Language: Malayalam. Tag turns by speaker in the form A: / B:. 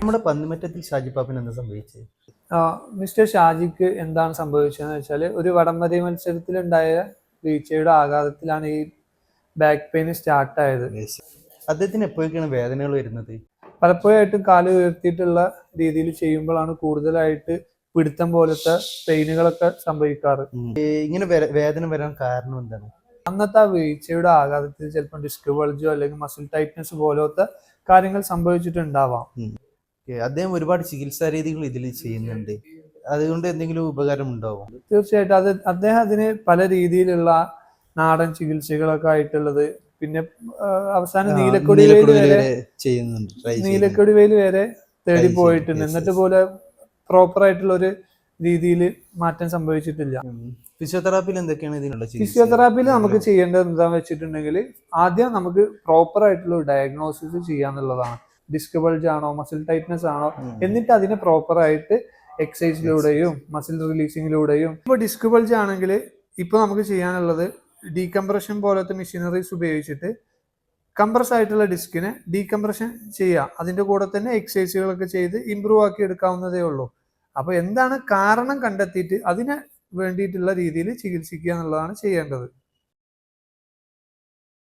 A: നമ്മുടെ പന്നിമറ്റത്തിൽ ഷാജിപ്പാപ്പിന് എന്താ സംഭവിച്ചത്?
B: മിസ്റ്റർ ഷാജിക്ക് എന്താണ് സംഭവിച്ചതെന്ന് വെച്ചാൽ ഒരു വടംവലി മത്സരത്തിലുണ്ടായ വീഴ്ചയുടെ ആഘാതത്തിലാണ് ഈ ബാക്ക് പെയിൻ സ്റ്റാർട്ടായത്.
A: അദ്ദേഹത്തിന് എപ്പോഴൊക്കെയാണ് വേദനകൾ വരുന്നത്?
B: പലപ്പോഴായിട്ടും കാല് ഉയർത്തിയിട്ടുള്ള രീതിയിൽ ചെയ്യുമ്പോഴാണ് കൂടുതലായിട്ട് പിടുത്തം പോലത്തെ പെയിനുകളൊക്കെ സംഭവിക്കാറ്.
A: ഇങ്ങനെ വേദന വരാൻ കാരണം എന്താണ്?
B: അന്നത്തെ ആ വീഴ്ചയുടെ ആഘാതത്തിൽ ചിലപ്പോൾ ഡിസ്ക് ബൾജോ അല്ലെങ്കിൽ മസിൽ ടൈറ്റ്നസ് പോലത്തെ കാര്യങ്ങൾ സംഭവിച്ചിട്ടുണ്ടാവാം.
A: അദ്ദേഹം ഒരുപാട് ചികിത്സാ രീതികൾ ഇതിൽ ചെയ്യുന്നുണ്ട്. അതുകൊണ്ട് എന്തെങ്കിലും ഉപകാരം ഉണ്ടാവും?
B: തീർച്ചയായിട്ടും അദ്ദേഹം അതിന് പല രീതിയിലുള്ള നാടൻ ചികിത്സകളൊക്കെ ആയിട്ടുള്ളത്, പിന്നെ അവസാനം നീലക്കൊടി വേല് വരെ തേടി പോയിട്ടുണ്ട്. എന്നിട്ട് പോലെ പ്രോപ്പർ ആയിട്ടുള്ള ഒരു രീതിയിൽ മാറ്റം സംഭവിച്ചിട്ടില്ല.
A: ഫിസിയോതെറാപ്പിയിൽ എന്തൊക്കെയാണ് ഇതിനുള്ള?
B: ഫിസിയോതെറാപ്പിയിൽ നമുക്ക് ചെയ്യേണ്ടത് എന്താണെന്ന് വെച്ചിട്ടുണ്ടെങ്കിൽ ആദ്യം നമുക്ക് പ്രോപ്പർ ആയിട്ടുള്ള ഡയഗ്നോസിസ് ചെയ്യാന്നുള്ളതാണ്. ഡിസ്ക് ബൾജ് ആണോ, മസിൽ ടൈറ്റ്നസ് ആണോ, എന്നിട്ട് അതിനെ പ്രോപ്പർ ആയിട്ട് എക്സസൈസിലൂടെയും മസിൽ റിലീസിങ്ങിലൂടെയും. ഇപ്പോൾ ഡിസ്ക് ബൾജ് ആണെങ്കിൽ ഇപ്പോൾ നമുക്ക് ചെയ്യാനുള്ളത് ഡീകംപ്രഷൻ പോലത്തെ മെഷീനറീസ് ഉപയോഗിച്ചിട്ട് കംപ്രസ് ആയിട്ടുള്ള ഡിസ്കിനെ ഡീകംപ്രഷൻ ചെയ്യുക. അതിൻ്റെ കൂടെ തന്നെ എക്സസൈസുകളൊക്കെ ചെയ്ത് ഇമ്പ്രൂവ് ആക്കി എടുക്കാവുന്നതേ ഉള്ളൂ. അപ്പോൾ എന്താണ് കാരണം കണ്ടെത്തിയിട്ട് അതിനെ വേണ്ടിയിട്ടുള്ള രീതിയിൽ ചികിത്സിക്കുക എന്നുള്ളതാണ് ചെയ്യേണ്ടത്.